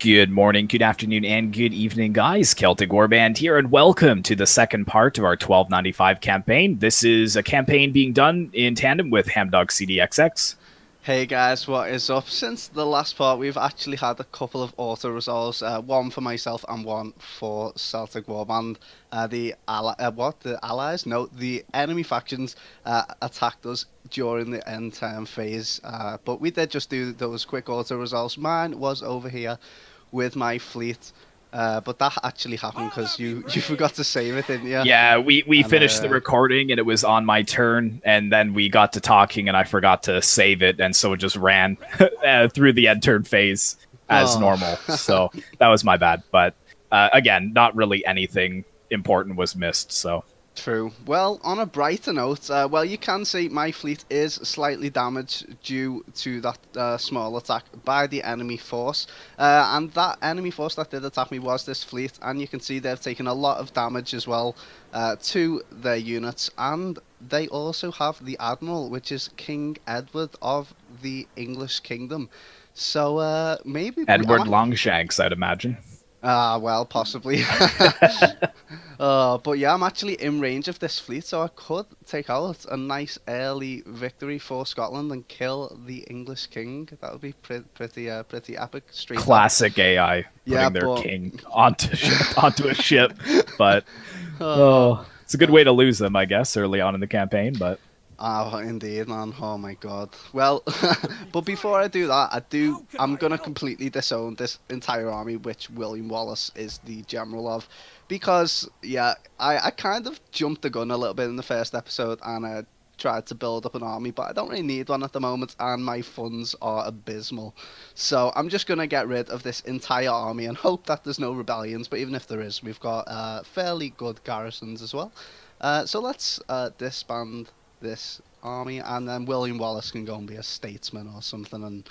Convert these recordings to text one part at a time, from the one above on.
Good morning, good afternoon, and good evening, guys. Celtic Warband here, and welcome to the second part of our 1295 campaign. This is a campaign being done in tandem with Hamdog CDXX. Hey guys, what is up? Since the last part, we've actually had a couple of auto resolves, one for myself and one for Celtic Warband. The allies? No, the enemy factions attacked us during the end term phase, but we did just do those quick auto resolves. Mine was over here with my fleet. But that actually happened because you forgot to save it, didn't you? Yeah, we finished the recording and it was on my turn, and then we got to talking and I forgot to save it, and so it just ran through the end turn phase as normal. So that was my bad. But again, not really anything important was missed. So True. Well, on a brighter note, you can see my fleet is slightly damaged due to that small attack by the enemy force. And that enemy force that did attack me was this fleet, and you can see they've taken a lot of damage as well to their units. And they also have the Admiral, which is King Edward of the English Kingdom. So maybe... Edward Longshanks, I'd imagine. Well, possibly. But yeah, I'm actually in range of this fleet, so I could take out a nice early victory for Scotland and kill the English king. That would be pretty epic. Straight Classic up. AI putting their king onto a ship, but it's a good way to lose them, I guess, early on in the campaign. But oh, indeed, man. Oh my god. Well, but before I do that, I'm gonna completely disown this entire army, which William Wallace is the general of, because yeah, I kind of jumped the gun a little bit in the first episode and I tried to build up an army, but I don't really need one at the moment, and my funds are abysmal. So I'm just gonna get rid of this entire army and hope that there's no rebellions. But even if there is, we've got fairly good garrisons as well. So let's disband this army, and then William Wallace can go and be a statesman or something. And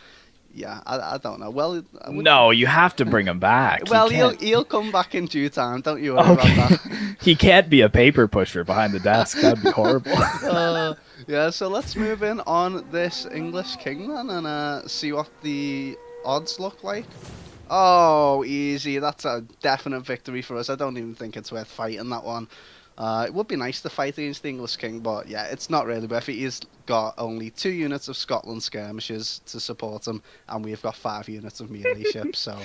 yeah, I don't know. Well, no, you have to bring him back. Well, he'll come back in due time. Don't you worry about that. He can't be a paper pusher behind the desk. That'd be horrible. Yeah, so let's move in on this English king then and see what the odds look like. Oh, easy. That's a definite victory for us. I don't even think it's worth fighting that one. It would be nice to fight against the English king, but yeah, it's not really worth it. He's got only 2 units of Scotland skirmishers to support him, and we've got 5 units of melee ships, so...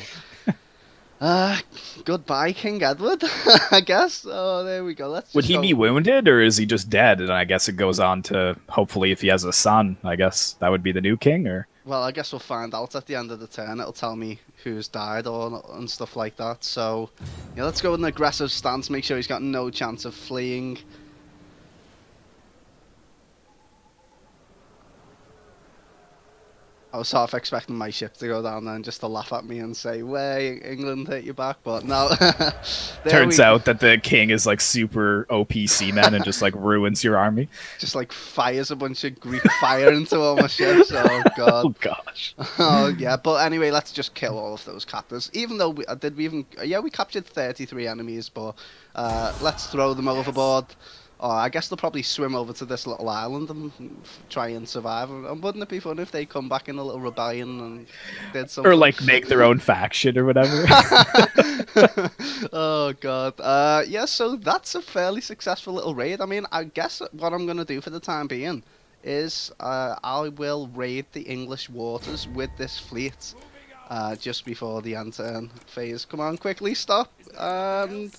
goodbye, King Edward, I guess. Oh, there we go. Would he be wounded, or is he just dead? And I guess it goes on to, hopefully, if he has a son, I guess that would be the new king, or... Well, I guess we'll find out at the end of the turn. It'll tell me who's died and stuff like that. So, yeah, let's go with an aggressive stance. Make sure he's got no chance of fleeing. I was half expecting my ship to go down there and just to laugh at me and say, "Way, England hit you back," but no. Turns out that the king is like super OP seaman and just like ruins your army. Just like fires a bunch of Greek fire into all my ships. Oh god. Oh gosh. Oh yeah, but anyway, let's just kill all of those captors. Even though we captured 33 enemies, but let's throw them overboard. Oh, I guess they'll probably swim over to this little island and try and survive. And wouldn't it be fun if they come back in a little rebellion and did something? Or like make their own faction or whatever. Oh god. Yeah, so that's a fairly successful little raid. I mean, I guess what I'm going to do for the time being is I will raid the English waters with this fleet just before the end turn phase. Come on, quickly stop. And...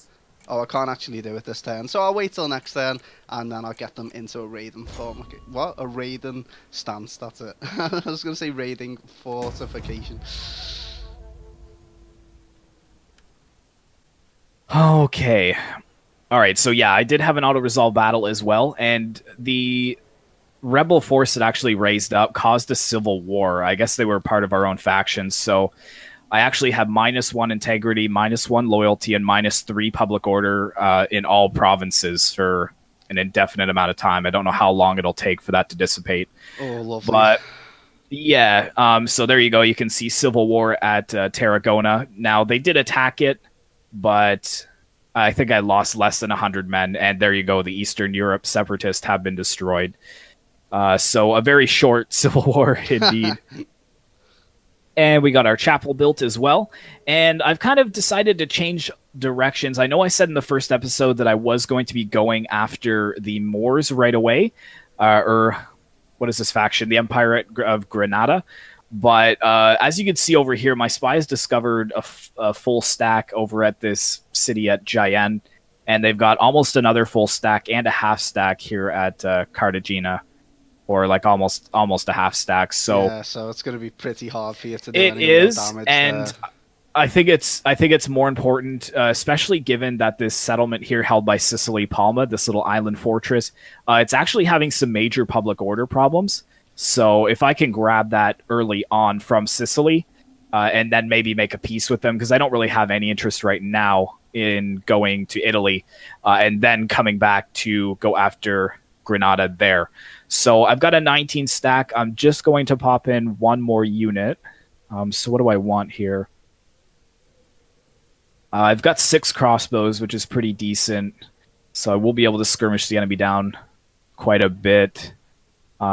oh, I can't actually do it this turn, so I'll wait till next turn, and then I'll get them into a raiding form. Okay, what? A raiding stance, that's it. I was going to say raiding fortification. Okay. Alright, so yeah, I did have an auto-resolve battle as well, and the rebel force that actually raised up caused a civil war. I guess they were part of our own factions, so... I actually have -1 integrity, -1 loyalty, and -3 public order in all provinces for an indefinite amount of time. I don't know how long it'll take for that to dissipate. Oh, lovely. But yeah, so there you go. You can see civil war at Tarragona. Now, they did attack it, but I think I lost less than 100 men. And there you go. The Eastern Europe separatists have been destroyed. So a very short civil war indeed. And we got our chapel built as well. And I've kind of decided to change directions. I know I said in the first episode that I was going to be going after the Moors right away, or what is this faction? The Empire of Granada. But as you can see over here, my spies discovered a full stack over at this city at Jaén, and they've got almost another full stack and a half stack here at Cartagena, or like almost a half stack. So Yeah, so it's going to be pretty hard for you to do it any real is, damage and there. I think it's more important, especially given that this settlement here, held by Sicily Palma, this little island fortress, it's actually having some major public order problems. So if I can grab that early on from Sicily, and then maybe make a peace with them, because I don't really have any interest right now in going to Italy, and then coming back to go after Granada there. So I've got a 19 stack. I'm just going to pop in one more unit. So what do I want here? I've got 6 crossbows, which is pretty decent. So I will be able to skirmish the enemy down quite a bit.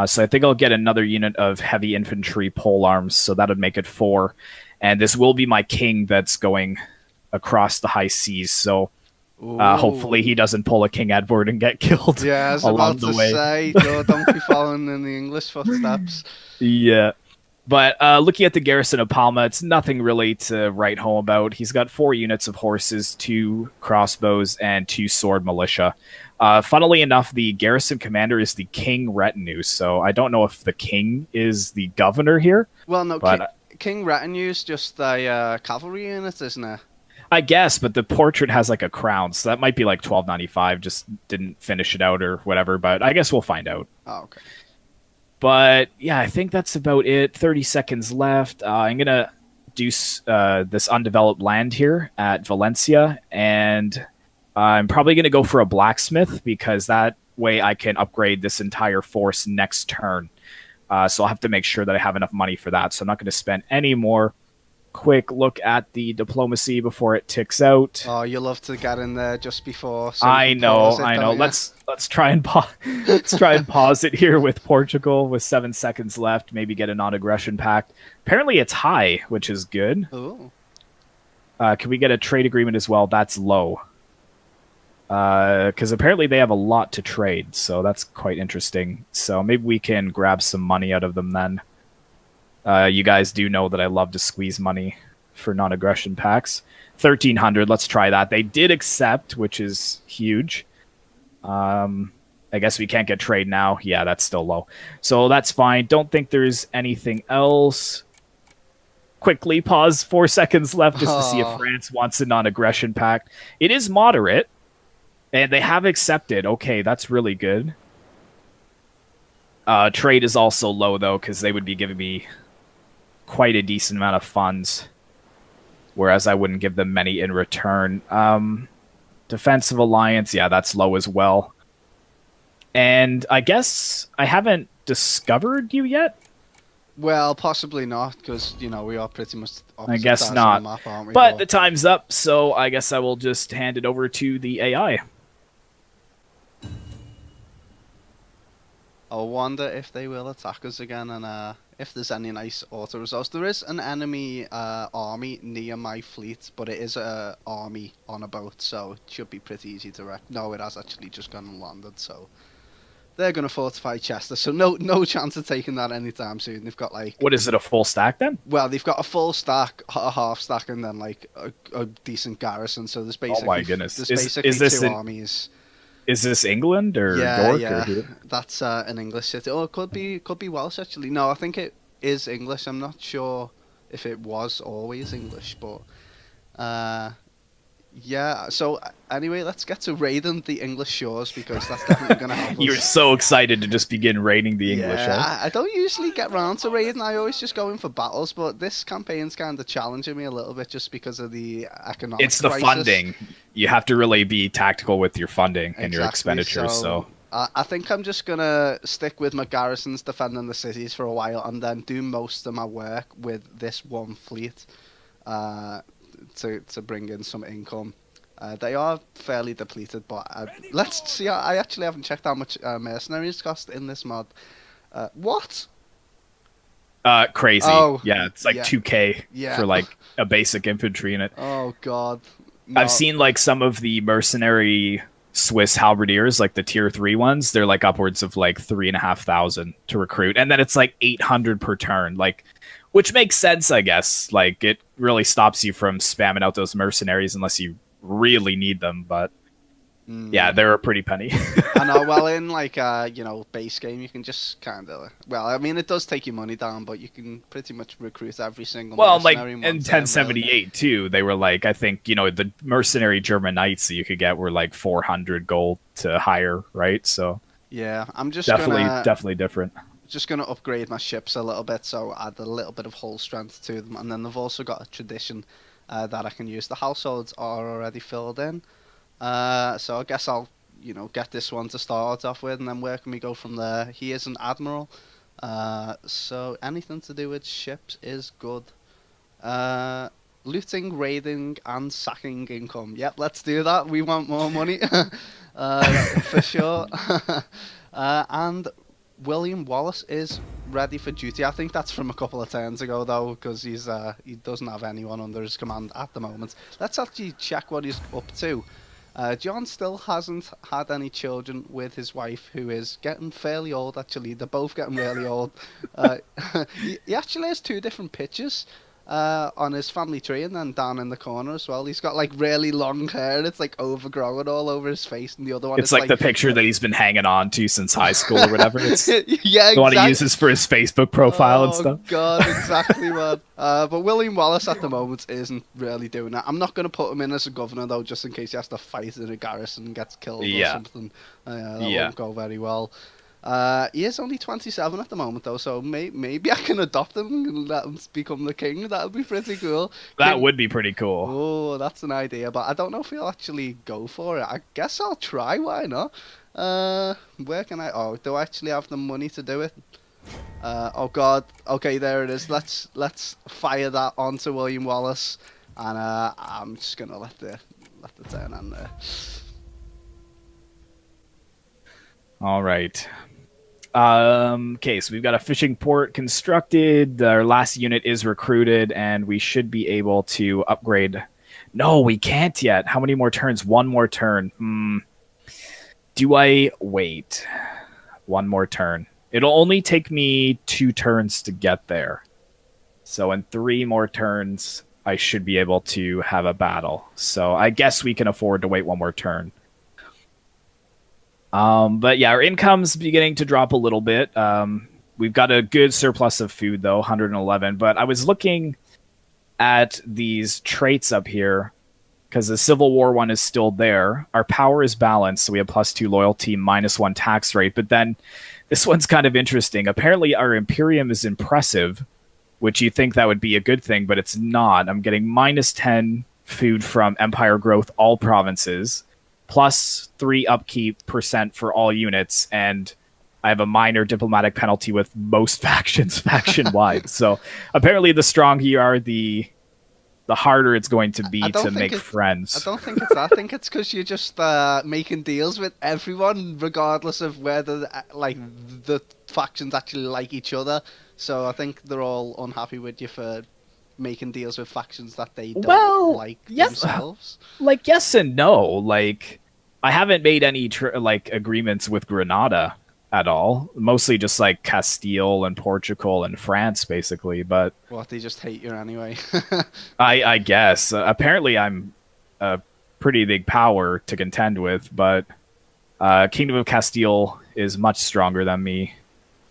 So I think I'll get another unit of heavy infantry pole arms, so that would make it 4. And this will be my king that's going across the high seas. So hopefully he Ooh. doesn't pull a King Edward and get killed Yeah, I was along about the to way. say, don't be following in the English footsteps. Yeah. But looking at the garrison of Palma, it's nothing really to write home about. He's got 4 units of horses, 2 crossbows, and 2 sword militia. Funnily enough, the garrison commander is the king retinue, so I don't know if the king is the governor here, Well, no, but King Retinue's just a cavalry unit, isn't it? I guess. But the portrait has like a crown, so that might be like 1295. Just didn't finish it out or whatever. But I guess we'll find out. Oh, okay. But yeah, I think that's about it. 30 seconds left. I'm gonna do this undeveloped land here at Valencia, and I'm probably gonna go for a blacksmith because that way I can upgrade this entire force next turn. So I'll have to make sure that I have enough money for that. So I'm not going to spend any more. Quick look at the diplomacy before it ticks out. Oh, you love to get in there just before, so you I can know, pause it, I know. don't you? Let's try and let's try and pause it here with Portugal with 7 seconds left. Maybe get a non-aggression pact. Apparently it's high, which is good. Oh, Can we get a trade agreement as well? That's low. Because apparently they have a lot to trade, so that's quite interesting. So maybe we can grab some money out of them then. You guys do know that I love to squeeze money for non-aggression packs. 1,300, let's try that. They did accept, which is huge. I guess we can't get trade now. Yeah, that's still low. So that's fine. Don't think there's anything else. Quickly pause, 4 seconds left just to see if oh, France wants a non-aggression pact. It is moderate. And they have accepted. Okay, that's really good. Trade is also low, though, because they would be giving me quite a decent amount of funds, whereas I wouldn't give them many in return. Defensive alliance, yeah, that's low as well. And I guess I haven't discovered you yet? well, possibly not, because we are pretty much I opposite guess sides not. of the map, aren't we? But the time's up, so I guess I will just hand it over to the AI. I wonder if they will attack us again, and if there's any nice auto results. There is an enemy army near my fleet, but it is a army on a boat, so it should be pretty easy to wreck. No, it has actually just gone and landed, so they're going to fortify Chester. So no chance of taking that anytime soon. They've got like, What is it, a full stack then? well, they've got a full stack, a half stack, and then like a decent garrison. So there's Oh basically my goodness. there's Is, basically is this two in, armies. is this England or Yeah, York or yeah, who? that's an English city. Oh, it could be Welsh actually. No, I think it is English. I'm not sure if it was always English, but yeah. So anyway, let's get to raiding the English shores because that's definitely going to help You're us. so excited to just begin raiding the English, Yeah, eh? I don't usually get round to raiding. I always just go in for battles, but this campaign's kind of challenging me a little bit just because of the economic It's the crisis. funding. You have to really be tactical with your funding and your Exactly. expenditures. So I think I'm just gonna stick with my garrisons defending the cities for a while, and then do most of my work with this one fleet, uh, to bring in some income. They are fairly depleted, but let's see. I actually haven't checked how much mercenaries cost in this mod. What? Crazy. Oh, Yeah, it's like yeah, 2K yeah. for like a basic infantry in it. Oh God, I've no. seen like some of the mercenary Swiss halberdiers, like the tier 3 ones. They're like upwards of like 3,500 to recruit, and then it's like 800 per turn. Like, which makes sense, I guess. Like, it really stops you from spamming out those mercenaries unless you really need them. But yeah, Mm. they're a pretty penny. I know. Well, in like base game, you can just kind of. Well, I mean, it does take your money down, but you can pretty much recruit every single Well, like mercenary in in one turn, really. 1078 too, they were like, I think, the mercenary German knights that you could get were like 400 gold to hire, right? So Yeah, I'm definitely different. just gonna upgrade my ships a little bit, so add a little bit of hull strength to them, and then they've also got a tradition that I can use. The households are already filled in, so I guess I'll get this one to start off with, and then where can we go from there? He is an admiral, so anything to do with ships is good. Uh, Looting, raiding, and sacking income. Yep, let's do that. We want more money, for sure. And William Wallace is ready for duty. I think that's from a couple of turns ago, though, because he doesn't have anyone under his command at the moment. Let's actually check what he's up to. John still hasn't had any children with his wife, who is getting fairly old, actually. They're both getting really old. Uh, he actually has two different pictures on his family tree, and then down in the corner as well. He's got like really long hair. It's like overgrown all over his face, and the other one It's is like like the picture that he's been hanging on to since high school or whatever. It's yeah, the one he exactly. uses for his Facebook profile and Oh stuff. God, exactly, man. But William Wallace at the moment isn't really doing that. I'm not going to put him in as a governor though, just in case he has to fight in a garrison and gets killed or Yeah. something. That Yeah. won't go very well. He is only 27 at the moment though, so maybe I can adopt him and let him become the king. That would be pretty cool. That King. would be pretty cool. Oh, that's an idea, but I don't know if he'll actually go for it. I guess I'll try. Why not? Where can I? Oh, do I actually have the money to do it? Oh God. Okay, there it is. Let's fire that onto William Wallace, and I'm just gonna let the turn end there. All right. Okay, so we've got a fishing port constructed. Our last unit is recruited, and we should be able to upgrade. No, we can't yet. How many more turns? One more turn. Do I wait? One more turn. It'll only take me 2 turns to get there. So in 3 more turns, I should be able to have a battle. So I guess we can afford to wait one more turn. But yeah, our income's beginning to drop a little bit. We've got a good surplus of food, though, 111. But I was looking at these traits up here because the Civil War one is still there. Our power is balanced, so we have +2 loyalty, -1 tax rate. But then this one's kind of interesting. Apparently, our Imperium is impressive, which you think that would be a good thing, but it's not. I'm getting -10 food from Empire growth, all provinces, +3 upkeep % for all units, and I have a minor diplomatic penalty with most factions faction-wide. So apparently the stronger you are, the harder it's going to be to make friends. I don't think it's that. I think it's because you're just making deals with everyone, regardless of whether the factions actually like each other. So I think they're all unhappy with you for making deals with factions that they don't like themselves. Like, yes and no. Like, I haven't made any agreements with Granada at all. Mostly just like Castile and Portugal and France, basically. But what, they just hate you anyway? I guess. Apparently, I'm a pretty big power to contend with, but Kingdom of Castile is much stronger than me.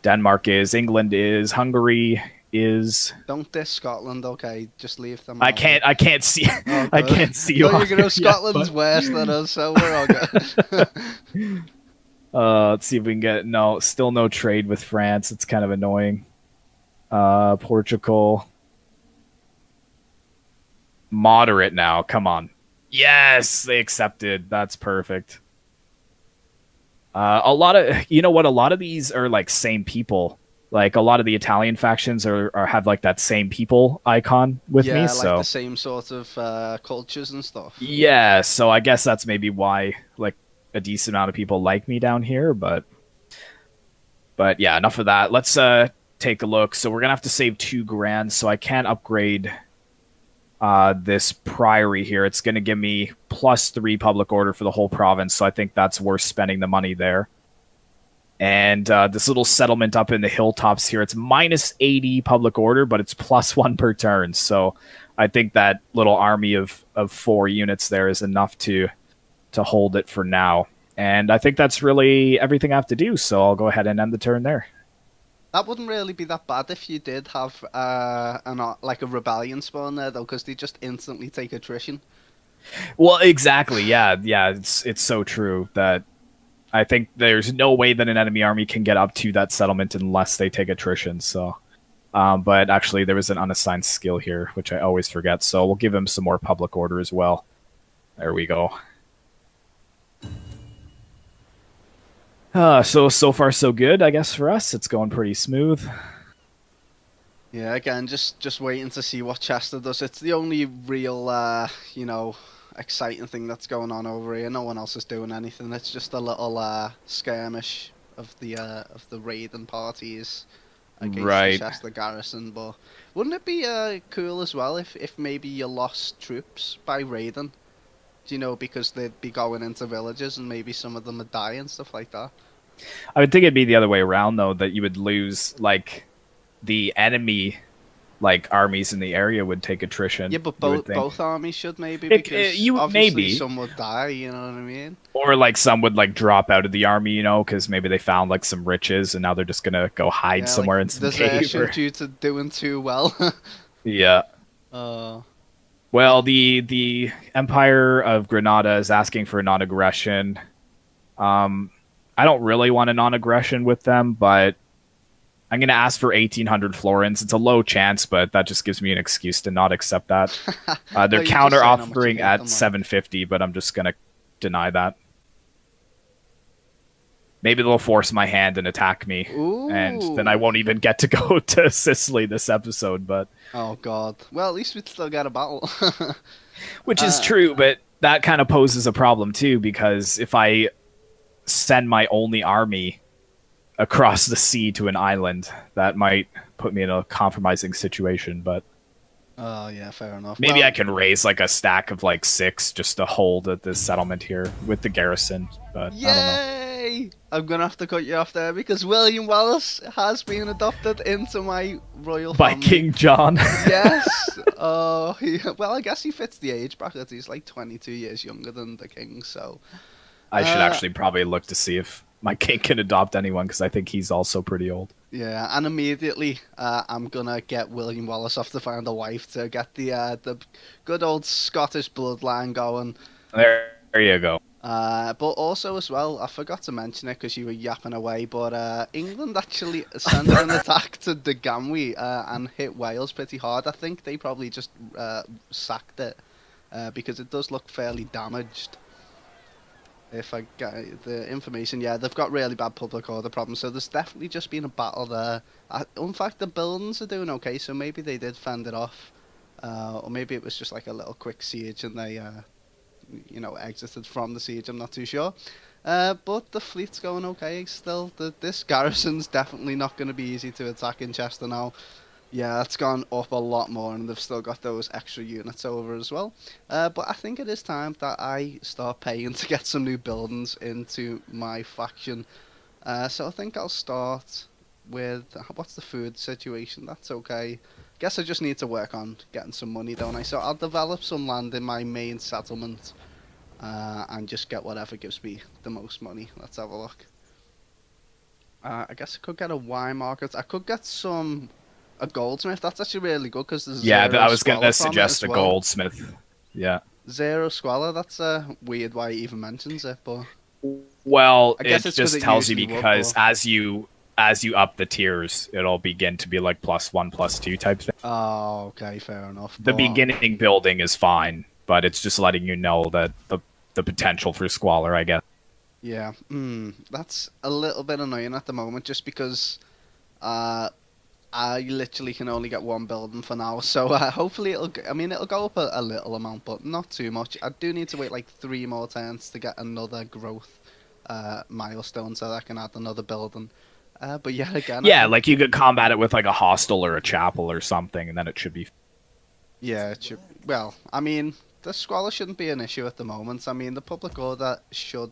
Denmark is, England is, Hungary is. Don't diss Scotland, okay? Just leave them. I can't see. Oh, I can't see you. No, you know Scotland's worse than us, so we're all good. Let's see if we can get still no trade with France. It's kind of annoying. Portugal, moderate now. Come on. Yes, they accepted. That's perfect. A lot of a lot of these are like same people. Like a lot of the Italian factions are have like that same people icon with me. Yeah, so like the same sort of cultures and stuff. Yeah, so I guess that's maybe why like a decent amount of people like me down here. But yeah, enough of that. Let's take a look. So we're gonna have to save 2 grand. So I can't upgrade this priory here. It's gonna give me +3 public order for the whole province. So I think that's worth spending the money there. And this little settlement up in the hilltops here, it's -80 public order, but it's +1 per turn. So I think that little army of 4 units there is enough to hold it for now. And I think that's really everything I have to do. So I'll go ahead and end the turn there. That wouldn't really be that bad if you did have like a rebellion spawn there, though, because they just instantly take attrition. Well, exactly. Yeah, yeah. It's so true that I think there's no way that an enemy army can get up to that settlement unless they take attrition. So, but actually, there was an unassigned skill here, which I always forget. So we'll give him some more public order as well. There we go. So far so good, I guess for us. It's going pretty smooth. Yeah, again, just waiting to see what Chester does. It's the only real, exciting thing that's going on over here. No one else is doing anything. It's just a little skirmish of the raiding parties against the Chester garrison. But wouldn't it be cool as well if maybe you lost troops by raiding? Do you know, because they'd be going into villages and maybe some of them would die and stuff like that. I would think it'd be the other way around though, that you would lose like the enemy like armies in the area would take attrition. Yeah, but both armies should maybe, It- because you obviously maybe. some would die. You know what I mean? Or like some would like drop out of the army, you know, because maybe they found like some riches and now they're just gonna go hide Yeah, somewhere like in some cave. desertion due to doing too well. Yeah. uh, Well, the Empire of Granada is asking for a non-aggression. I don't really want a non-aggression with them, but I'm going to ask for 1,800 florins. It's a low chance, but that just gives me an excuse to not accept that. No, They're you're just counter saying how much you offering hate at them, like. 750, but I'm just going to deny that. Maybe they'll force my hand and attack me, and then I won't even get to go to Sicily this episode. But Oh God. Well, at least we'd still get a battle. which is true, but that kind of poses a problem too, because if I send my only army across the sea to an island, that might put me in a compromising situation. But Oh yeah, fair enough. maybe Well, I can raise like a stack of like 6 just to hold at this settlement here with the garrison. But I don't know. Yay! I'm gonna have to cut you off there because William Wallace has been adopted into my royal By family. King John. Yes. Well, I guess he fits the age bracket. He's like 22 years younger than the king, so. I should actually probably look to see if my king can adopt anyone, because I think he's also pretty old. Yeah, and immediately I'm gonna get William Wallace off to find a wife to get the good old Scottish bloodline going. There you go. But also as well, I forgot to mention it because you were yapping away, but England actually sent an attack to the Gamwe and hit Wales pretty hard. I think they probably just sacked it because it does look fairly damaged. If I get the information, yeah, they've got really bad public order problems, so there's definitely just been a battle there. In fact, the buildings are doing okay, so maybe they did fend it off. Or maybe it was just like a little quick siege and they exited from the siege. I'm not too sure. But the fleet's going okay still. This garrison's definitely not going to be easy to attack in Chester now. Yeah, it's gone up a lot more, and they've still got those extra units over as well. But I think it is time that I start paying to get some new buildings into my faction. So I think I'll start with, what's the food situation? That's okay. Guess I just need to work on getting some money, don't I? So I'll develop some land in my main settlement and just get whatever gives me the most money. Let's have a look. I guess I could get a wine market. I could get a goldsmith. That's actually really good because there's I was going gonna suggest a goldsmith. Yeah. Zero squalor. That's weird why he even mentions it, but Well, I guess it it's 'cause just it tells you usually would, because but- as you up the tiers, it'll begin to be like +1, +2 type thing. oh, okay, fair enough. The But beginning building is fine, but it's just letting you know that the potential for squalor, I guess. yeah, that's a little bit annoying at the moment, just because I literally can only get one building for now. So hopefully it'll go up a little amount, but not too much. I do need to wait like 3 more turns to get another growth milestone so that I can add another building. But yet again, I Yeah, think like you could combat it with like a hostel or a chapel or something, and then it should be. yeah, it should. Well, I mean, the squalor shouldn't be an issue at the moment. I mean, the public order should.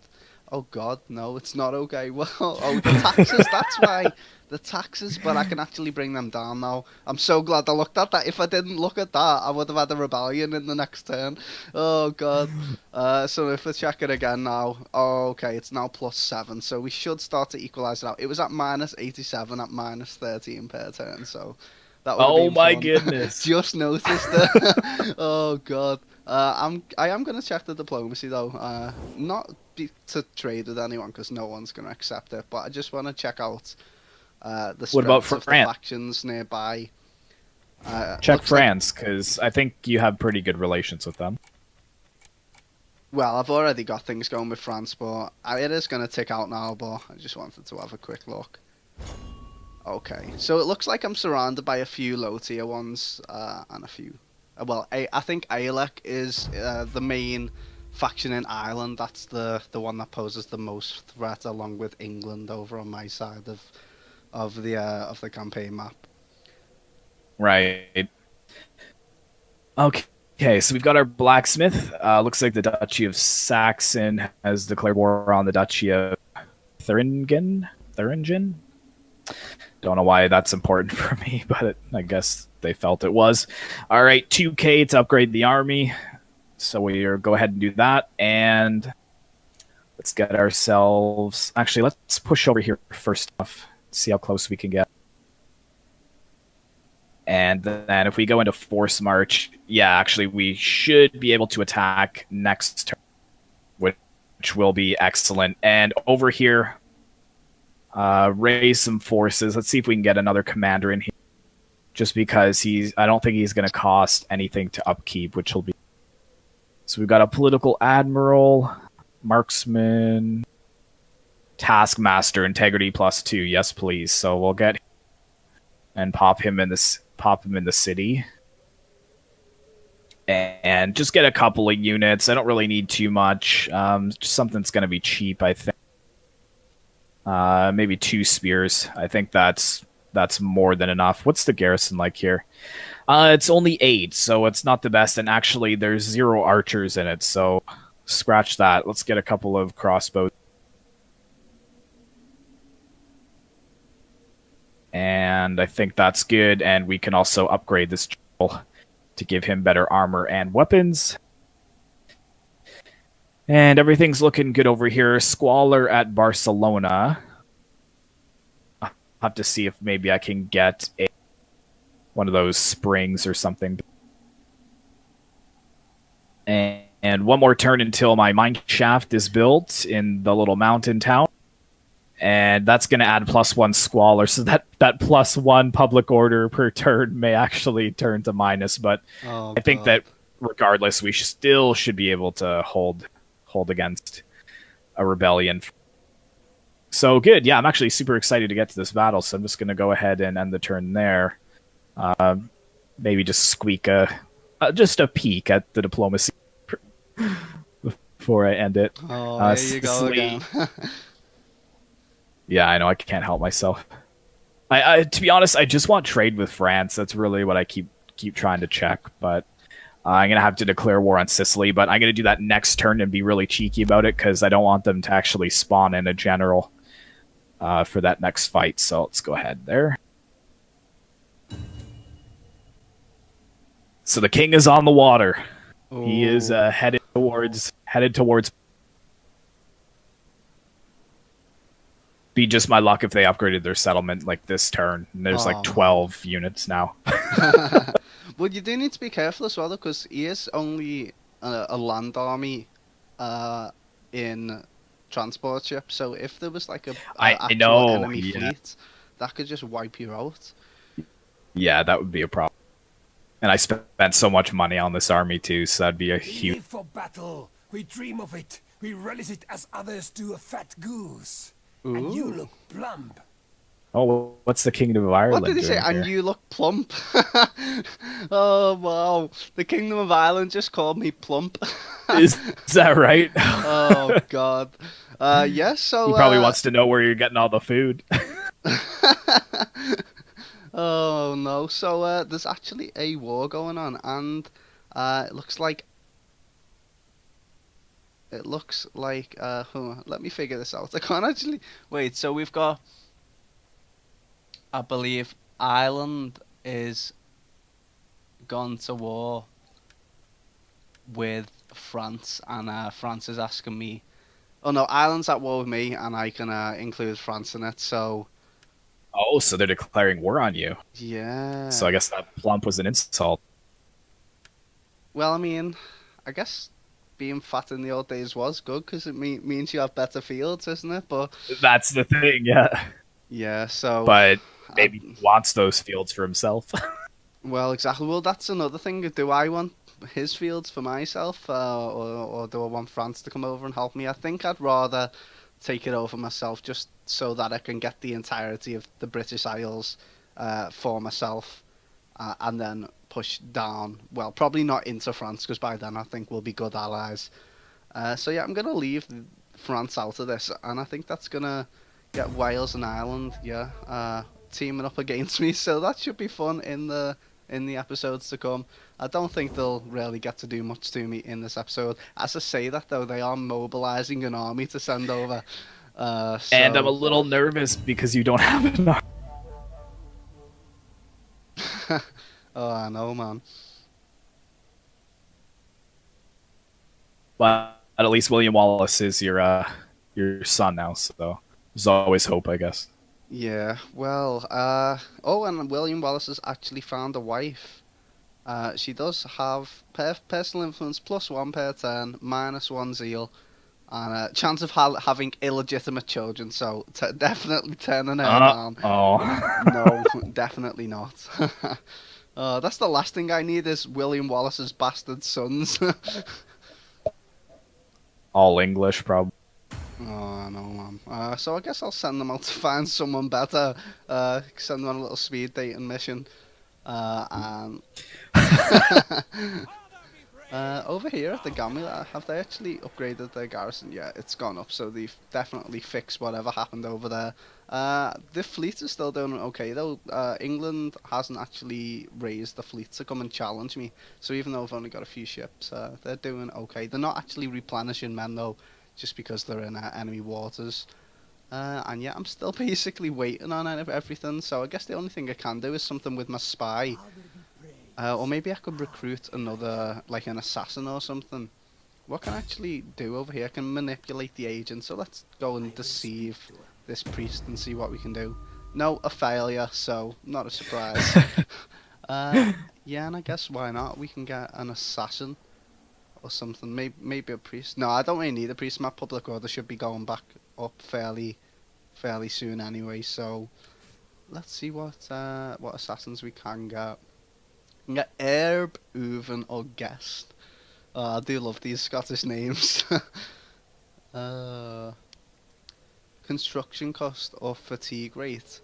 Oh God, no, it's not okay. Well, oh, the taxes. That's why the taxes. But I can actually bring them down now. I'm so glad I looked at that. If I didn't look at that, I would have had a rebellion in the next turn. Oh God. So if we check it again now, oh, okay, it's now +7. So we should start to equalize it out. It was at -87 at -13 per turn. So. That would have Oh been my fun. goodness! Just noticed it. Oh God. I am gonna check the diplomacy though. Not to trade with anyone because no one's gonna accept it. But I just want to check out the What about spreads of the France? factions nearby. Check Looks like, France, because I think you have pretty good relations with them. well, I've already got things going with France, but it is gonna tick out now. But I just wanted to have a quick look. Okay, so it looks like I'm surrounded by a few low tier ones and a few. Well, I think Aelec is the main faction in Ireland. That's the one that poses the most threat, along with England over on my side of the campaign map. Right. Okay, so we've got our blacksmith. Looks like the Duchy of Saxon has declared war on the Duchy of Thuringen. Thuringen? Don't know why that's important for me, but I guess they felt it was. All right, 2K to upgrade the army. So we'll go ahead and do that. And let's get ourselves... Actually, let's push over here first off. See how close we can get. And then if we go into force march, yeah, actually we should be able to attack next turn, which will be excellent. And over here, raise some forces. Let's see if we can get another commander in here. Just because I don't think he's going to cost anything to upkeep, which will be... So we've got a political admiral, marksman, taskmaster, integrity +2. Yes, please. So we'll get and pop him in the city. And just get a couple of units. I don't really need too much. Just something that's going to be cheap, I think. Maybe 2 spears. I think that's more than enough. What's the garrison like here? It's only 8, so it's not the best. And actually, there's 0 archers in it, so scratch that. Let's get a couple of crossbows. And I think that's good. And we can also upgrade this general to give him better armor and weapons. And everything's looking good over here. Squalor at Barcelona. I'll have to see if maybe I can get one of those springs or something. And one more turn until my mine shaft is built in the little mountain town. And that's going to add +1 squalor, so that +1 public order per turn may actually turn to minus. But I think that regardless, we still should be able to hold against a rebellion. So good, yeah. I'm actually super excited to get to this battle. So I'm just going to go ahead and end the turn there. Maybe just squeak just a peek at the diplomacy before I end it. Oh, there you go again. Yeah, I know. I can't help myself. I to be honest, I just want trade with France. That's really what I keep trying to check. But I'm gonna have to declare war on Sicily. But I'm gonna do that next turn and be really cheeky about it because I don't want them to actually spawn in a general for that next fight. So let's go ahead there. So the king is on the water. Ooh. He is headed towards. Be just my luck if they upgraded their settlement like this turn. And there's like 12 units now. Well, you do need to be careful as well, because he is only a land army in transport ship. So if there was like a actual enemy fleet, that could just wipe you out. Yeah, that would be a problem. And I spent so much money on this army too, so that'd be a huge... We live for battle. We dream of it. We relish it as others do a fat goose. Ooh. And you look plump. Oh, what's the Kingdom of Ireland? What did he say? And you look plump. Oh, wow. The Kingdom of Ireland just called me plump. Is that right? Oh, God. Yes, so... He probably wants to know where you're getting all the food. Oh no! So there's actually a war going on, and it looks like let me figure this out. I can't actually wait. So we've got, I believe, Ireland is gone to war with France, and France is asking me. Oh no, Ireland's at war with me, and I can include France in it. So Oh, so they're declaring war on you. So I yeah. guess that plump was an insult. Well, I mean, I guess being fat in the old days was good because it means you have better fields, isn't it? But That's the thing, yeah. yeah, so But I, maybe he wants those fields for himself. well, exactly. Well, that's another thing. Do I want his fields for myself, or do I want France to come over and help me? I think I'd rather take it over myself just so that I can get the entirety of the British Isles for myself, and then push down. Well, probably not into France because by then I think we'll be good allies. So yeah, I'm gonna leave France out of this, and I think that's gonna get Wales and Ireland, yeah, teaming up against me. So that should be fun in the episodes to come. I don't think they'll really get to do much to me in this episode. As I say that though, they are mobilizing an army to send over. And I'm a So little nervous because you don't have enough. oh, I know, man. But at least William Wallace is your son now, so there's always hope, I guess. Yeah, well, oh, and William Wallace has actually found a wife. She does have personal influence +1 per turn, -1 zeal, and a chance of having illegitimate children. So definitely turning her down. Oh. No, definitely not. That's the last thing I need is William Wallace's bastard sons. All English, probably. Oh, no, man. So I guess I'll send them out to find someone better. Send them on a little speed dating mission. And over here at the Gamma, have they actually upgraded their garrison? Yeah, it's gone up, so they've definitely fixed whatever happened over there. The fleet is still doing okay though. England hasn't actually raised the fleet to come and challenge me, so even though I've only got a few ships, they're doing okay. They're not actually replenishing men though, just because they're in enemy waters. And yeah, I'm still basically waiting on everything, so I guess the only thing I can do is something with my spy. Or maybe I could recruit another, like an assassin or something. What can I actually do over here? I can manipulate the agent, so let's go and deceive this priest and see what we can do. No, a failure, so not a surprise. Yeah, and I guess why not? We can get an assassin or something. Maybe a priest. No, I don't really need a priest. My public order should be going back up fairly soon anyway. So let's see what assassins we can get. We can get heir, Uven, or guest. I do love these Scottish names. uh, construction cost or fatigue rate.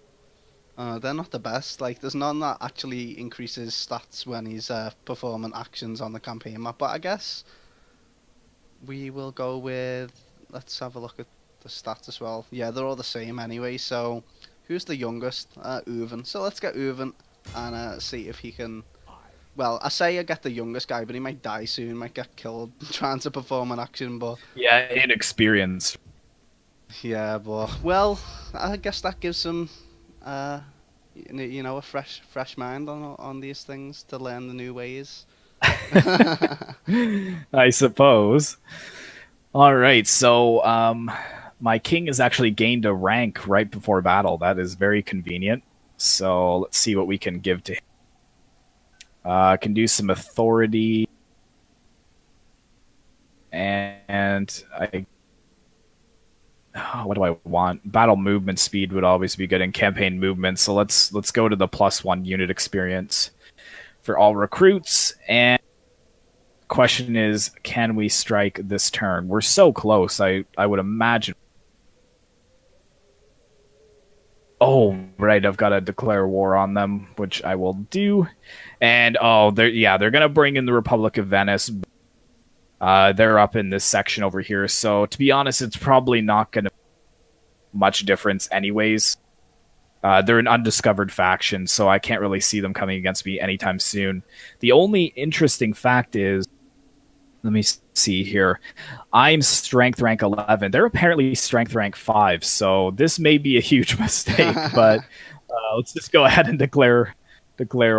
They're not the best. Like, there's none that actually increases stats when he's performing actions on the campaign map. But I guess we will go with. Let's have a look at the stats as well. Yeah, they're all the same anyway. So, who's the youngest? Uven. So let's get Uven and see if he can. Well, I say I get the youngest guy, but he might die soon. Might get killed trying to perform an action. But Yeah, inexperienced. yeah, but well, I guess that gives him, a fresh mind on these things to learn the new ways. I suppose. All right, so my king has actually gained a rank right before battle. That is very convenient. So let's see what we can give to him. Can do some authority, and I. What do I want? Battle movement speed would always be good in campaign movement. So let's go to the +1 unit experience for all recruits. And question is, can we strike this turn? We're so close. I would imagine. Oh, right. I've got to declare war on them, which I will do. And they're gonna bring in the Republic of Venice. They're up in this section over here. So to be honest, it's probably not gonna much difference anyways. They're an undiscovered faction, so I can't really see them coming against me anytime soon. The only interesting fact is, let me see here. I'm strength rank 11. They're apparently strength rank 5, so this may be a huge mistake, but let's just go ahead and declare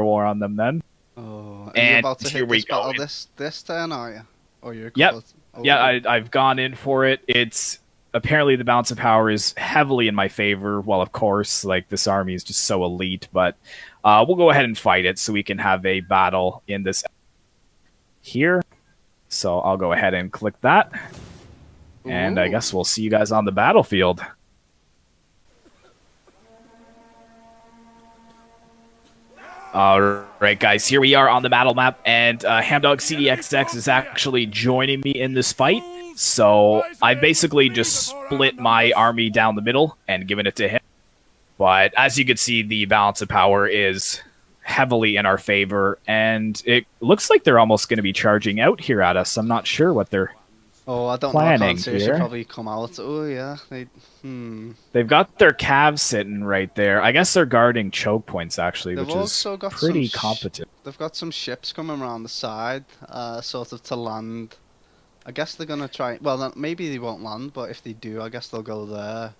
war on them then. Oh, are you And about to here hit we this go. battle this turn, are you? Or you're a Yep. couple of- Yeah, okay. I've gone in for it. It's apparently the balance of power is heavily in my favor. Well, of course, like this army is just so elite, but we'll go ahead and fight it so we can have a battle in this here. So I'll go ahead and click that. And I Ooh. guess we'll see you guys on the battlefield. Alright guys, here we are on the battle map, and Hamdog CDXX is actually joining me in this fight. So I basically just split my army down the middle and given it to him. But as you can see, the balance of power is heavily in our favor, and it looks like they're almost going to be charging out here at us. I'm not sure what they're Oh, I don't know. I planning can't see. She here. probably come out. Oh yeah, They've got their calves sitting right there. I guess they're guarding choke points actually, They've which is also got pretty some competent. They've got some ships coming around the side, sort of to land. I guess they're gonna try. Well, maybe they won't land, but if they do, I guess they'll go there.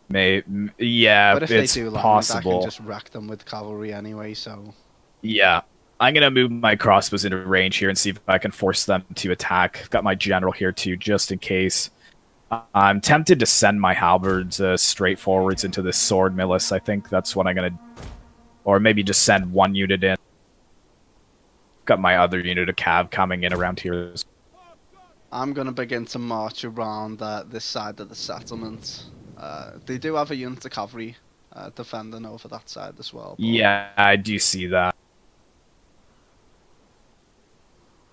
Yeah, But if it's they do land, I possible. can just rack them with cavalry anyway. So Yeah. I'm going to move my crossbows into range here and see if I can force them to attack. I've got my general here too, just in case. I'm tempted to send my halberds straight forwards into this sword milice. I think that's what I'm going to... Or maybe just send one unit in. Got my other unit of cav coming in around here. I'm gonna begin to march around this side of the settlement. They do have a unit of cavalry defending over that side as well. Yeah, I do see that.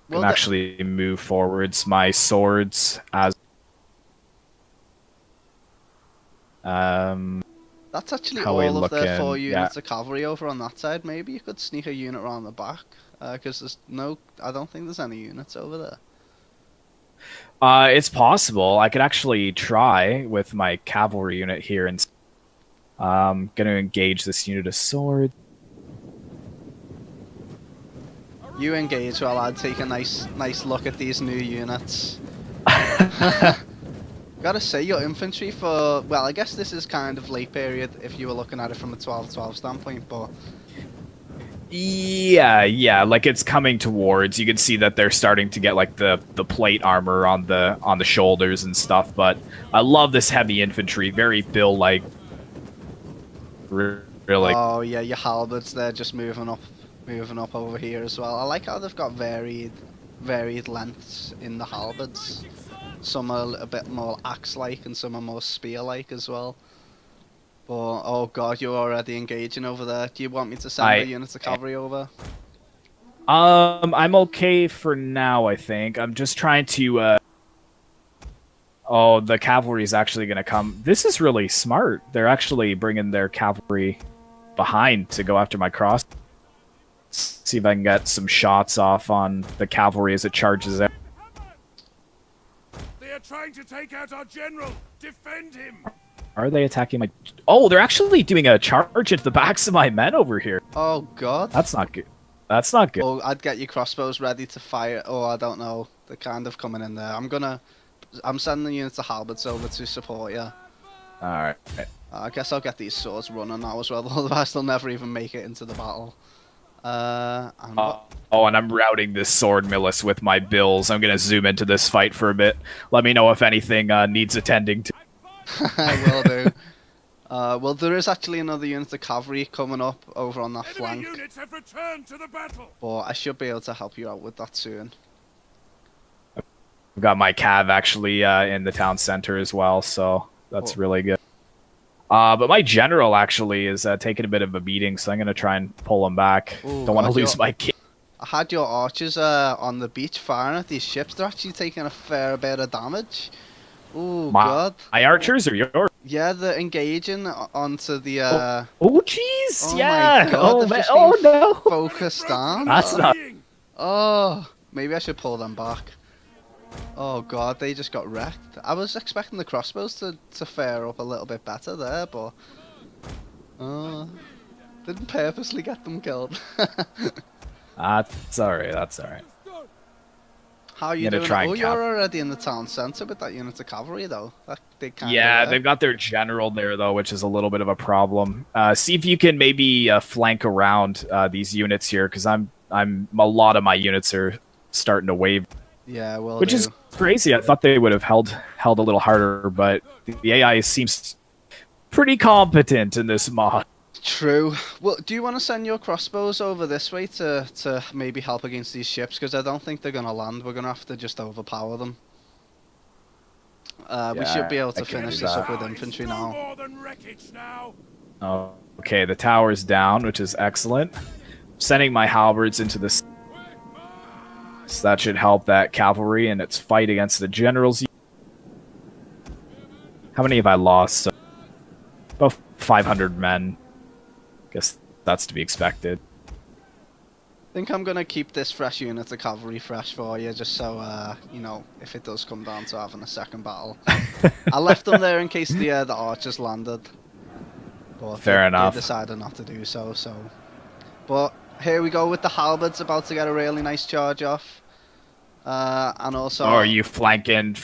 Well, Can actually move forwards my swords as that's actually how we all of their 4 looking? units of cavalry over on that side. Maybe you could sneak a unit around the back, because there's no. I don't think there's any units over there. It's possible. I could actually try with my cavalry unit here, and I'm gonna engage this unit of sword. You engage while I take a nice look at these new units. Gotta say, your infantry for... Well, I guess this is kind of late period if you were looking at it from a 12-12 standpoint, but... Yeah, like it's coming towards. You can see that they're starting to get like the plate armor on the shoulders and stuff, but I love this heavy infantry, very Bill-like. Really. Oh, yeah, your halberds, they're just moving up over here as well. I like how they've got varied lengths in the halberds. Some are a bit more axe-like and some are more spear-like as well. But, oh god, you're already engaging over there. Do you want me to send a unit of cavalry over? I'm okay for now, I think. I'm just trying to, Oh, the cavalry is actually going to come. This is really smart. They're actually bringing their cavalry behind to go after my cross. Let's see if I can get some shots off on the cavalry as it charges out. They are trying to take out our general. Defend him. Are they attacking my... Oh, they're actually doing a charge into the backs of my men over here. Oh god. That's not good. That's not good. Oh, I'd get your crossbows ready to fire. Oh, I don't know. They're kind of coming in there. I'm sending units of halberds over to support you. Alright. I guess I'll get these swords running now as well, otherwise they'll never even make it into the battle. And I'm routing this sword milice with my bills. I'm gonna zoom into this fight for a bit. Let me know if anything needs attending to. Will do. Well, there is actually another unit of cavalry coming up over on that Enemy flank, units have returned to the battle. but I should be able to help you out with that soon. I've got my cav actually in the town center as well, so that's really good. But my general actually is taking a bit of a beating, so I'm going to try and pull him back. Ooh, Don't want to God, lose my kid. I had your archers on the beach firing at these ships. They're actually taking a fair bit of damage. Oh god. My archers or yours? Yeah, they're engaging onto the... Oh, jeez! Oh yeah! my God, Oh, they've man. just Oh, been no! focused on. That's not... Oh, maybe I should pull them back. Oh god, they just got wrecked. I was expecting the crossbows to fare up a little bit better there, but... Oh, didn't purposely get them killed. That's alright, that's alright. How are you gonna doing? try and Oh, you're already in the town centre with that unit of cavalry, though. That did kind of Yeah, work. they've got their general there, though, which is a little bit of a problem. See if you can maybe flank around these units here, because a lot of my units are starting to wave, Yeah, will which do. is crazy. I thought they would have held a little harder, but the AI seems pretty competent in this mod. True. Well, do you want to send your crossbows over this way to maybe help against these ships? Because I don't think they're going to land. We're going to have to just overpower them. We should be able to finish this up with infantry now. More than wreckage now. Oh, okay, the tower's down, which is excellent. Sending my halberds into this, so that should help that cavalry in its fight against the generals. How many have I lost? So, about 500 men. Guess that's to be expected. I think I'm going to keep this fresh unit of cavalry fresh for you, just so, you know, if it does come down to having a second battle. I left them there in case the archers landed. But Fair enough. They decided not to do so, But here we go with the halberds about to get a really nice charge off. And also... Or are you flanking?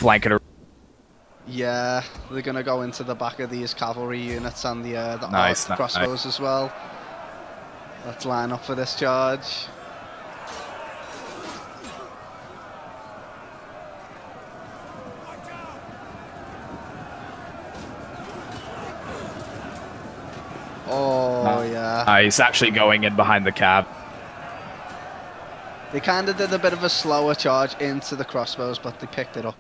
Yeah, they're going to go into the back of these cavalry units and the Nice, crossbows as well. Let's line up for this charge. Oh, yeah. He's actually going in behind the cab. They kind of did a bit of a slower charge into the crossbows, but they picked up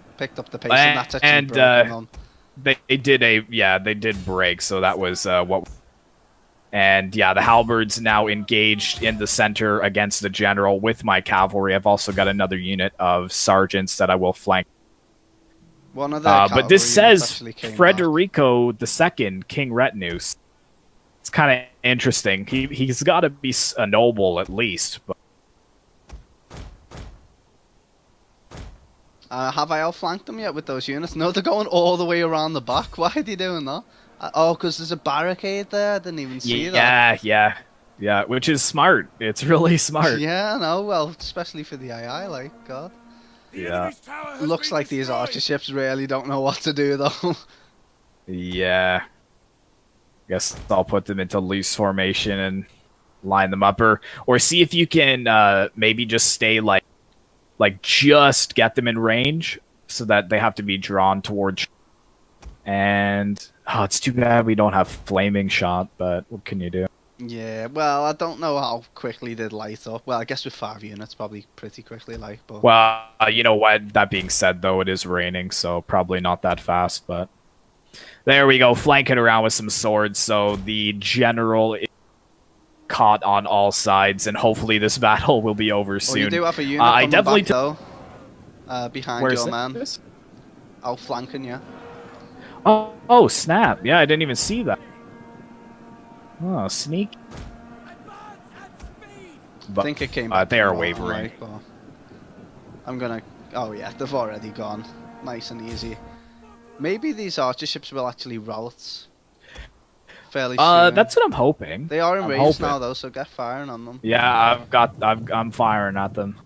the pace, and that's actually broken them. They did break, so that was what. And yeah, the halberds now engaged in the center against the general with my cavalry. I've also got another unit of sergeants that I will flank. One of the but this says Frederico II, King Retinue. It's kind of interesting. He's got to be a noble at least. But... have I outflanked them yet with those units? No, they're going all the way around the back. Why are they doing that? Oh, because there's a barricade there. I didn't even see that. Yeah, which is smart. It's really smart. Yeah, no, well, especially for the AI, like, God. Yeah. Looks like these archer ships really don't know what to do, though. Yeah. Guess I'll put them into loose formation and line them up, or see if you can maybe just stay like just get them in range so that they have to be drawn towards. And it's too bad we don't have flaming shot, but what can you do? Yeah, well, I don't know how quickly they'd light up. Well, I guess with 5 units, probably pretty quickly light. But well, you know what? That being said, though, it is raining, so probably not that fast. But there we go, flanking around with some swords. So the general is caught on all sides, and hopefully this battle will be over soon. You do have a unit coming definitely back, though, behind your man. This? Outflanking you. Oh, snap. Yeah, I didn't even see that. Oh, sneak. I think it came back. They are wavering. Right, I'm gonna... Oh, yeah, they've already gone. Nice and easy. Maybe these archer ships will actually rout fairly soon. That's what I'm hoping. They are in range now, though, so get firing on them. Yeah, I'm firing at them.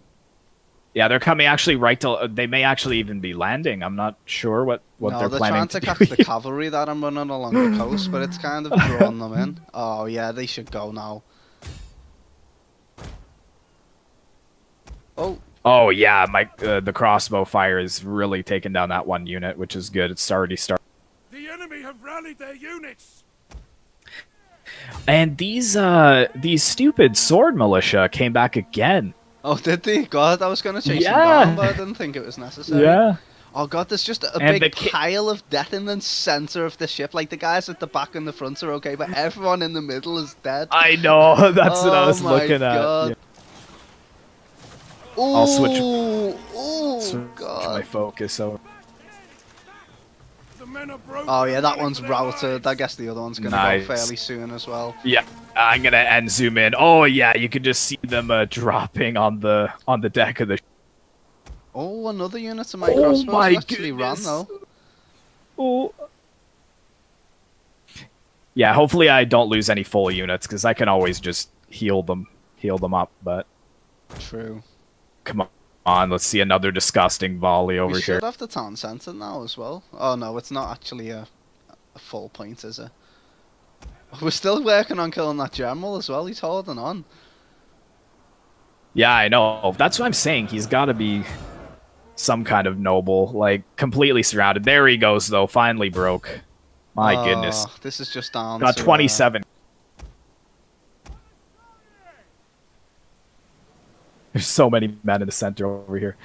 Yeah, they're coming actually right to... They may actually even be landing. I'm not sure what they're planning to do. They're trying to catch the cavalry that I'm running along the coast, but it's kind of drawn them in. Oh, yeah, they should go now. Oh, yeah, the crossbow fire is really taking down that one unit, which is good. It's already started. The enemy have rallied their units. And these stupid sword militia came back again. Oh, did they? God, I was going to chase them down, but I didn't think it was necessary. Yeah. Oh, God, there's just a big pile of death in the center of the ship. Like, the guys at the back and the front are okay, but everyone in the middle is dead. I know. That's what I was looking God. at. Yeah. Ooh, I'll switch God. my focus over. Oh, yeah, that one's routed. I guess the other one's going to go fairly soon as well. Yeah. I'm gonna end zoom in. Oh yeah, you can just see them dropping on the deck of the. Oh, another unit of my crossbows actually ran though. Oh. Yeah, hopefully I don't lose any full units, because I can always just heal them up, but... True. Come on, let's see another disgusting volley over We here. should have the town centre now as well. Oh no, it's not actually a full point, is it? We're still working on killing that general as well. He's holding on. Yeah, I know. That's what I'm saying. He's got to be some kind of noble, like completely surrounded. There he goes, though. Finally broke. My goodness. This is just down Got to 27. There's so many men in the center over here.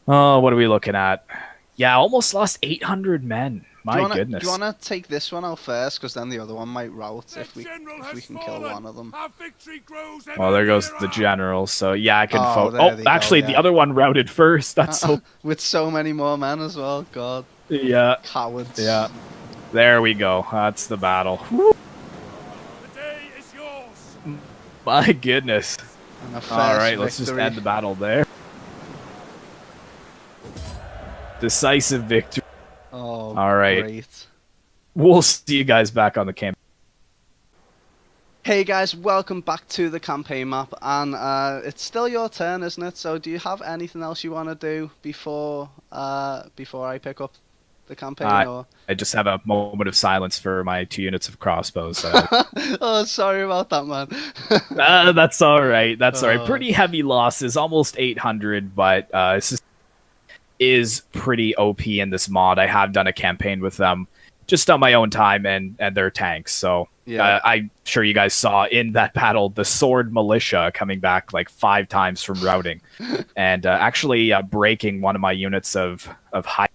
Oh, what are we looking at? Yeah, almost lost 800 men. My goodness. Do you want to take this one out first? Because then the other one might rout if we can kill one of them. Well, there goes the general. So, yeah, I can... actually, the other one routed first. That's so... With so many more men as well. God. Yeah. Cowards. Yeah. There we go. That's the battle. The day is yours. My goodness. All right, let's just victory. end the battle there. Decisive victory. Oh, all right. Great. We'll see you guys back on the campaign. Hey guys, welcome back to the campaign map, and it's still your turn, isn't it? So, do you have anything else you want to do before I pick up the campaign? Or? I just have a moment of silence for my 2 units of crossbows. Oh, sorry about that, man. That's all right. That's all right. Pretty heavy losses, almost 800, but it's just is pretty OP in this mod. I have done a campaign with them just on my own time and their tanks. So yeah. I'm sure you guys saw in that battle the sword militia coming back like 5 times from routing and actually breaking one of my units of high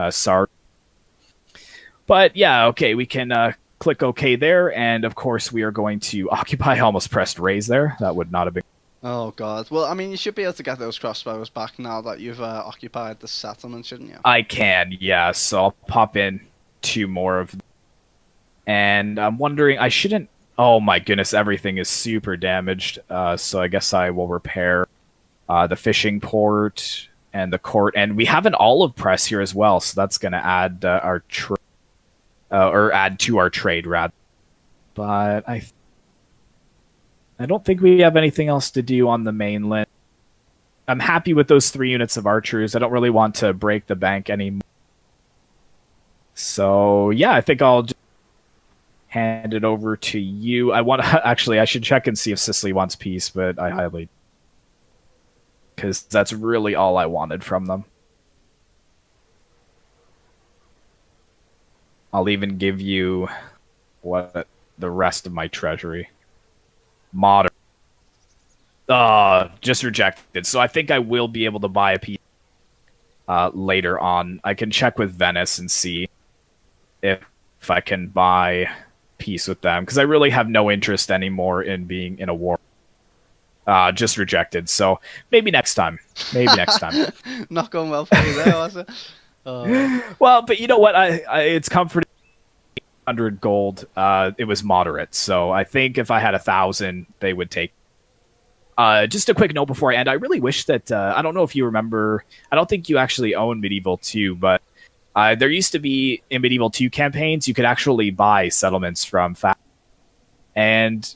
SAR. But yeah, okay, we can click OK there, and of course we are going to occupy. I almost pressed raise there. That would not have been... Oh god. Well, I mean, you should be able to get those crossbows back now that you've occupied the settlement, shouldn't you? I can, yeah. So I'll pop in 2 more of them. And I'm wondering, I shouldn't... Oh my goodness, everything is super damaged. So I guess I will repair the fishing port and the court. And we have an olive press here as well, so that's going to add our trade, or add to our trade, rather. But I don't think we have anything else to do on the mainland. I'm happy with those 3 units of archers. I don't really want to break the bank anymore. So, yeah, I think I'll just hand it over to you. Actually, I should check and see if Sicily wants peace, but I highly... because that's really all I wanted from them. I'll even give you the rest of my treasury. Modern. Just rejected. So I think I will be able to buy a piece later on. I can check with Venice and see if I can buy peace with them, because I really have no interest anymore in being in a war. Just rejected. So maybe next time. Maybe next time. Not going well for you there, was it? Well, but you know what? It's comforting. 100 gold. It was moderate, so I think if I had 1,000, they would take. Just a quick note before I end. I really wish that I don't know if you remember. I don't think you actually own Medieval 2, but there used to be in Medieval 2 campaigns you could actually buy settlements from and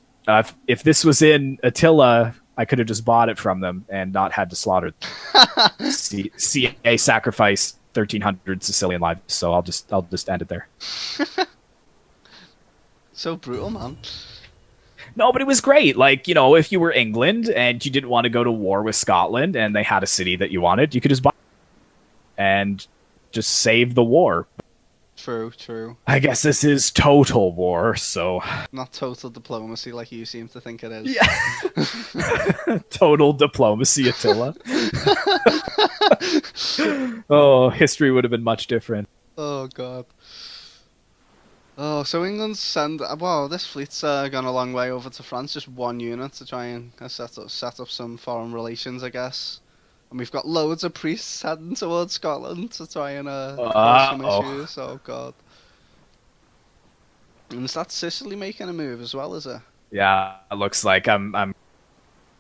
if this was in Attila, I could have just bought it from them and not had to slaughter them. CA sacrifice 1,300 Sicilian lives, so I'll just end it there. So brutal, man. No, but it was great. Like, you know, if you were England and you didn't want to go to war with Scotland and they had a city that you wanted, you could just buy it and just save the war. True, true. I guess this is total war, so... Not total diplomacy like you seem to think it is. Yeah. Total diplomacy, Attila. Oh, history would have been much different. Oh, God. Oh, so England's wow, this fleet's gone a long way over to France, just 1 unit to try and set up some foreign relations, I guess. And we've got loads of priests heading towards Scotland to try and cause some issues. Oh, God. And is that Sicily making a move as well, is it? Yeah, it looks like I'm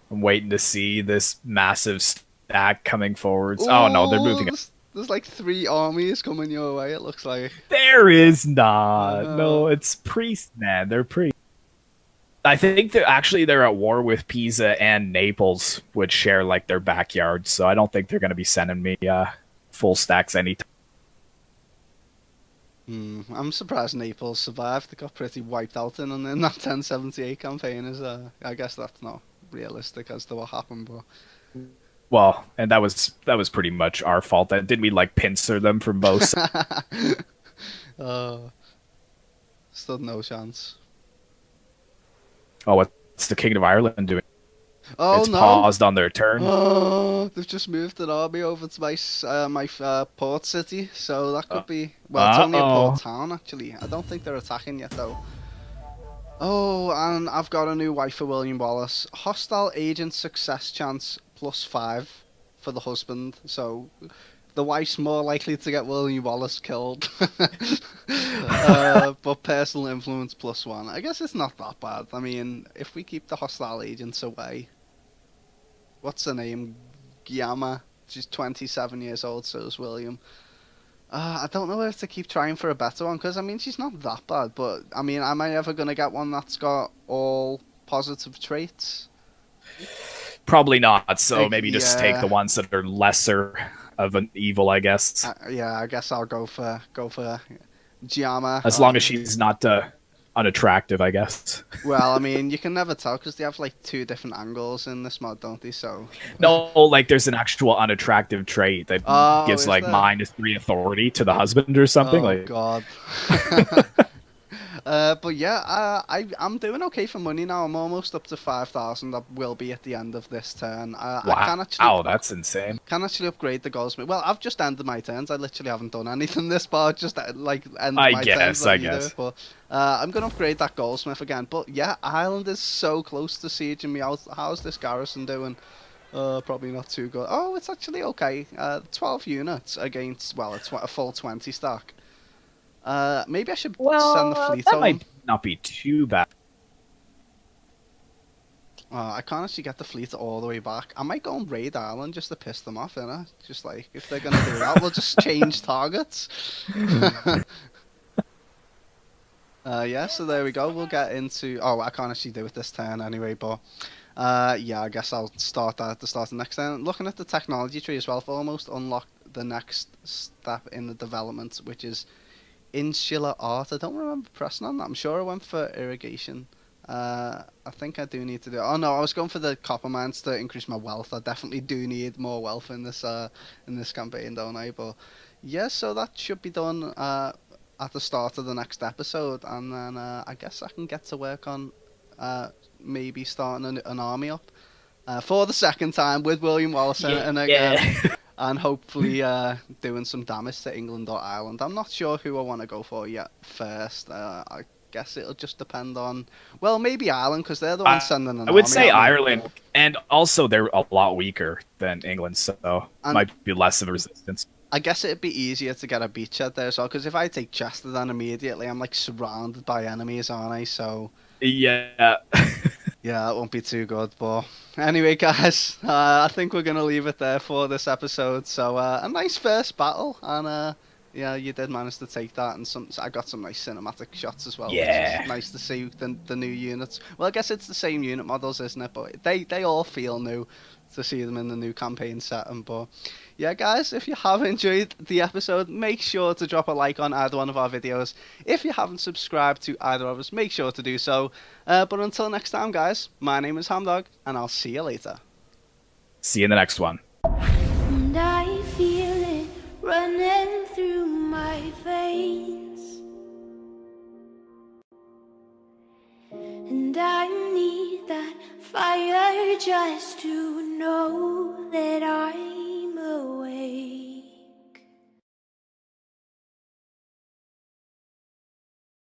waiting to see this massive stack coming forwards. Ooh, oh, no, they're moving. The There's like 3 armies coming your way, it looks like. There is not. Uh, No, it's priests, man. They're priests. I think they're at war with Pisa and Naples, which share like their backyards. So I don't think they're going to be sending me full stacks anytime. I'm surprised Naples survived. They got pretty wiped out in that 1078 campaign. I guess that's not realistic as to what happened, but Well, and that was pretty much our fault. Didn't we like pincer them from both sides? uh, stood no chance. Oh, what's the King of Ireland doing? Oh It's no! paused on their turn. Oh, they've just moved an army over to my port city, so that could be. Well, it's only a port town actually. I don't think they're attacking yet though. Oh, and I've got a new wife for William Wallace. Hostile agent success chance +5 for the husband. So the wife's more likely to get William Wallace killed. But personal influence +1. I guess it's not that bad. I mean, if we keep the hostile agents away. What's her name? Guillaume. She's 27 years old, so is William. I don't know if to keep trying for a better one, because, I mean, she's not that bad, but, I mean, am I ever going to get one that's got all positive traits? Probably not, so maybe just take the ones that are lesser of an evil, I guess. Yeah, I guess I'll go for Giamma. As long as she's not unattractive, I guess. Well, I mean, you can never tell because they have like 2 different angles in this mod, don't they? So no, like there's an actual unattractive trait that gives like -3 authority to the husband or something. Oh like God. But yeah, I'm doing okay for money now. I'm almost up to 5,000. I will be at the end of this turn. wow, I can actually, that's insane. Can actually upgrade the goldsmith. Well, I've just ended my turns. I literally haven't done anything this part. Just like ended my turns. I guess. But I'm gonna upgrade that goldsmith again. But yeah, Ireland is so close to sieging me out. How's this garrison doing? Probably not too good. Oh, it's actually okay. 12 units against, well, it's a full 20 stack. Maybe I should send the fleet that home. might not be too bad. I can't actually get the fleet all the way back. I might go and raid Ireland just to piss them off, innit? Just like, if they're gonna do that, we'll just change targets. Yeah, so there we go. We'll get into... Oh, I can't actually do it this turn anyway, but... yeah, I guess I'll start that at the start of the next turn. Looking at the technology tree as well, I've almost unlocked the next step in the development, which is insular art. I don't remember pressing on that. I'm sure I went for irrigation. I think I do need to do... Oh no, I was going for the copper mines to increase my wealth. I definitely do need more wealth in this campaign, don't I? But yeah, so that should be done at the start of the next episode, and then I guess I can get to work on maybe starting an army up for the second time with William Wallace and again. And hopefully doing some damage to England or Ireland. I'm not sure who I want to go for yet first. I guess it'll just depend on... Well, maybe Ireland, because they're the ones sending an army. I would say Ireland, and also they're a lot weaker than England, so might be less of a resistance. I guess it'd be easier to get a beachhead there as well, because if I take Chester, then immediately I'm like surrounded by enemies, aren't I? So... Yeah. Yeah, that won't be too good, but anyway, guys, I think we're going to leave it there for this episode. So, a nice first battle, and yeah, you did manage to take that, and I got some nice cinematic shots as well, which is nice to see the new units. Well, I guess it's the same unit models, isn't it? But they all feel new to see them in the new campaign setting. But yeah, guys, if you have enjoyed the episode, make sure to drop a like on either one of our videos. If you haven't subscribed to either of us, make sure to do so. But until next time, guys, my name is Hamdog, and I'll see you later. See you in the next one. And I feel it running through my veins, and I need that fire just to know that I